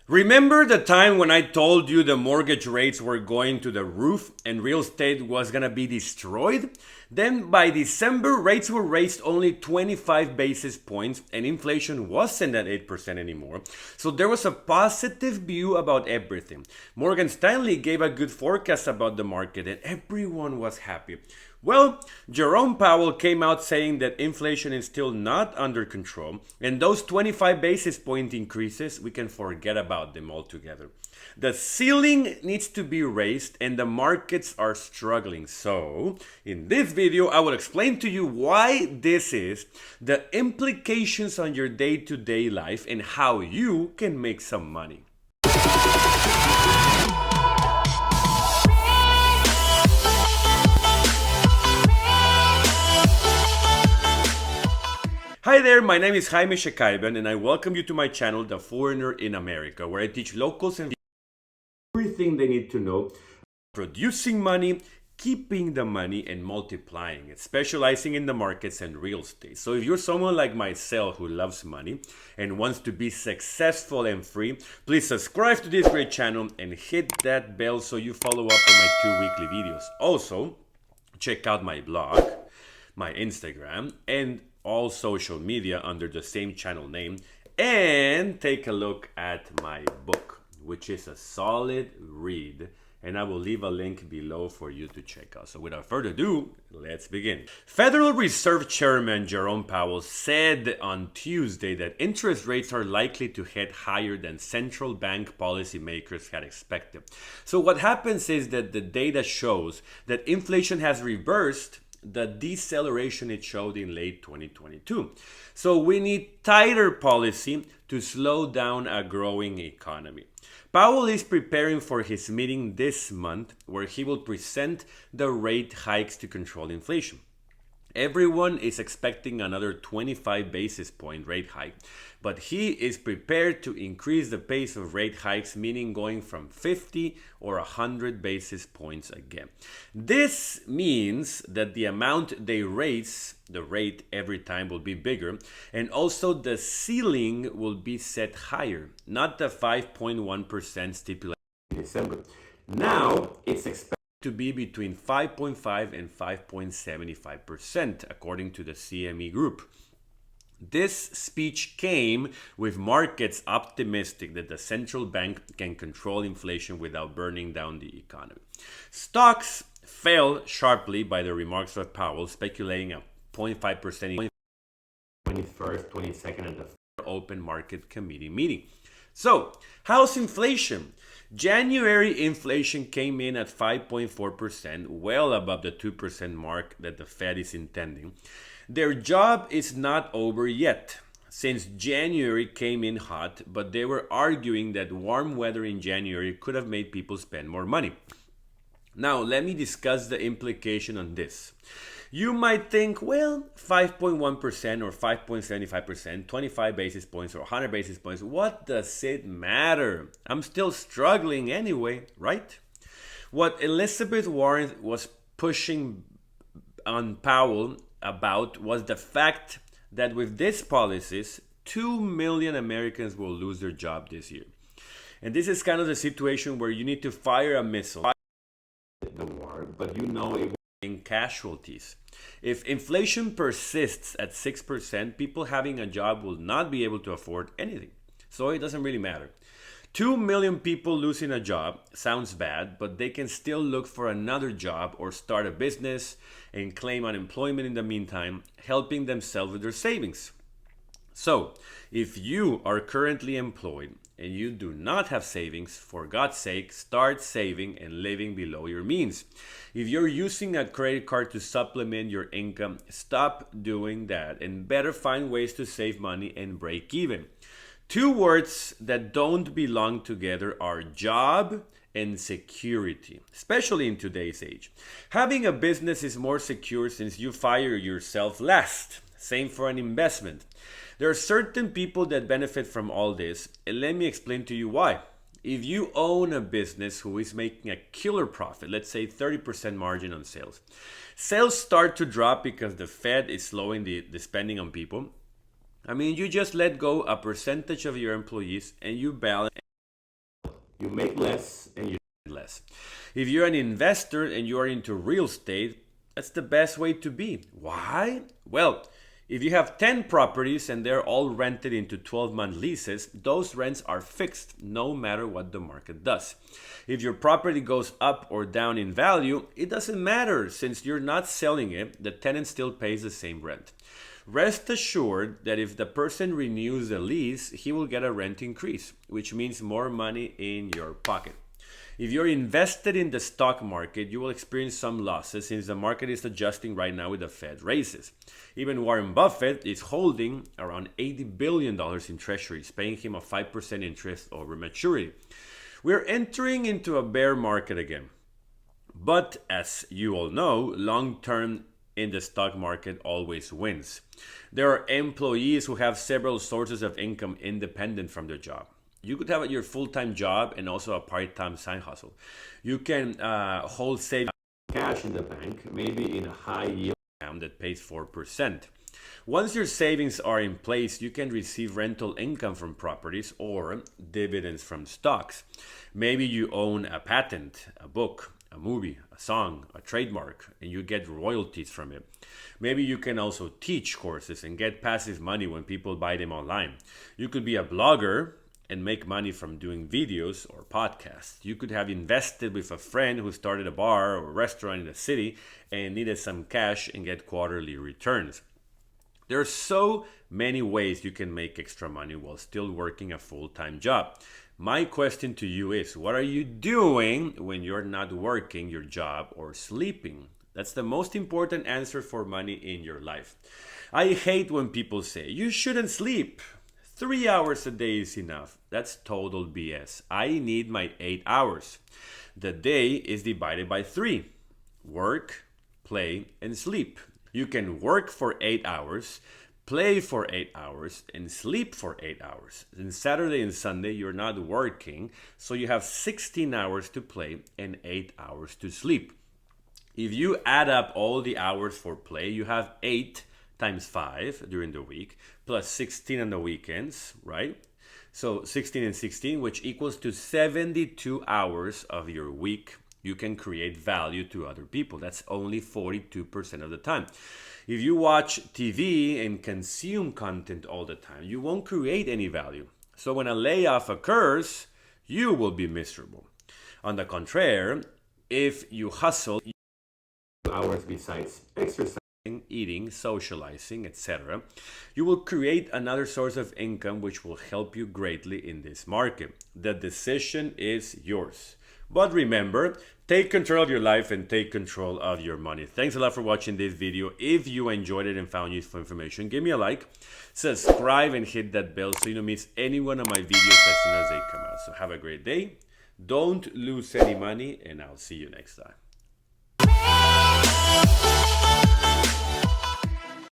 Remember the time when I told you the mortgage rates were going to the roof and real estate was gonna be destroyed? Then by December, rates were raised only 25 basis points and inflation wasn't at 8% anymore. So there was a positive view about everything. Morgan Stanley gave a good forecast about the market and everyone was happy. Well, Jerome Powell came out saying that inflation is still not under control, and those 25 basis point increases, we can forget about them altogether. The ceiling needs to be raised, and the markets are struggling. So, in this video, I will explain to you why this is, the implications on your day to day life, and how you can make some money. Hi there, my name is Jaime Shekaiban and I welcome you to my channel, The Foreigner in America, where I teach locals and everything they need to know, producing money, keeping the money, and multiplying it, specializing in the markets and real estate. So if you're someone like myself who loves money and wants to be successful and free, please subscribe to this great channel and hit that bell so you follow up on my 2 weekly videos. Also, check out my blog, my Instagram, and all social media under the same channel name, and take a look at my book, which is a solid read, and I will leave a link below for you to check out. So without further ado, let's begin. Federal Reserve Chairman Jerome Powell said on Tuesday that interest rates are likely to head higher than central bank policymakers had expected. So what happens is that the data shows that inflation has reversed the deceleration it showed in late 2022. So we need tighter policy to slow down a growing economy. Powell is preparing for his meeting this month where he will present the rate hikes to control inflation. Everyone is expecting another 25 basis point rate hike, but he is prepared to increase the pace of rate hikes, meaning going from 50 or 100 basis points again. This means that the amount they raise the rate every time will be bigger, and also the ceiling will be set higher, not the 5.1% stipulated in December. Now it's expected to be between 5.5 and 5.75%, according to the CME Group. This speech came with markets optimistic that the central bank can control inflation without burning down the economy. Stocks fell sharply by the remarks of Powell, speculating a 0.5% in 21st, 22nd, and the open market committee meeting. So, how's inflation? January inflation came in at 5.4%, well above the 2% mark that the Fed is intending. Their job is not over yet, since January came in hot, but they were arguing that warm weather in January could have made people spend more money. Now, let me discuss the implication on this. You might think, well, 5.1% or 5.75%, 25 basis points or 100 basis points, what does it matter? I'm still struggling anyway, right? What Elizabeth Warren was pushing on Powell about was the fact that with these policies, 2 million Americans will lose their job this year. And this is kind of the situation where you need to fire a missile, the war, but you know it will bring casualties. If inflation persists at 6%, people having a job will not be able to afford anything. So it doesn't really matter. 2 million people losing a job sounds bad, but they can still look for another job or start a business and claim unemployment in the meantime, helping themselves with their savings. So, if you are currently employed and you do not have savings, for God's sake, start saving and living below your means. If you're using a credit card to supplement your income, stop doing that and better find ways to save money and break even. Two words that don't belong together are job and security, especially in today's age. Having a business is more secure since you fire yourself last. Same for an investment. There are certain people that benefit from all this, and let me explain to you why. If you own a business who is making a killer profit, let's say 30% margin on sales, sales start to drop because the Fed is slowing the spending on people. I mean, you just let go a percentage of your employees and you balance You make less and you spend less. If you're an investor and you are into real estate, that's the best way to be. Why? Well, if you have 10 properties and they're all rented into 12-month leases, those rents are fixed no matter what the market does. If your property goes up or down in value, it doesn't matter since you're not selling it, the tenant still pays the same rent. Rest assured that if the person renews the lease, he will get a rent increase, which means more money in your pocket. If you're invested in the stock market, you will experience some losses since the market is adjusting right now with the Fed raises. Even Warren Buffett is holding around $80 billion in treasuries, paying him a 5% interest over maturity. We're entering into a bear market again. But as you all know, long-term in the stock market always wins. There are employees who have several sources of income independent from their job. You could have your full-time job and also a part-time side hustle. You can hold savings cash in the bank, maybe in a high-yield account that pays 4%. Once your savings are in place, you can receive rental income from properties or dividends from stocks. Maybe you own a patent, a book, a movie, a song, a trademark, and you get royalties from it. Maybe you can also teach courses and get passive money when people buy them online. You could be a blogger and make money from doing videos or podcasts. You could have invested with a friend who started a bar or a restaurant in the city and needed some cash and get quarterly returns. There are so many ways you can make extra money while still working a full-time job. My question to you is, what are you doing when you're not working your job or sleeping? That's the most important answer for money in your life. I hate when people say, you shouldn't sleep. 3 hours a day is enough. That's total BS. I need my 8 hours. The day is divided by 3. Work, play, and sleep. You can work for 8 hours, play for 8 hours, and sleep for 8 hours. And Saturday and Sunday, you're not working, so you have 16 hours to play and 8 hours to sleep. If you add up all the hours for play, you have 8 times 5 during the week, plus 16 on the weekends, right? So 16 and 16, which equals to 72 hours of your week. You can create value to other people. That's only 42% of the time. If you watch TV and consume content all the time, you won't create any value. So when a layoff occurs, you will be miserable. On the contrary, if you hustle hours besides exercise, eating, socializing, etc., you will create another source of income which will help you greatly in this market. The decision is yours. But remember, take control of your life and take control of your money. Thanks a lot for watching this video. If you enjoyed it and found useful information, give me a like, subscribe, and hit that bell so you don't miss any one of my videos as soon as they come out. So have a great day. Don't lose any money, and I'll see you next time.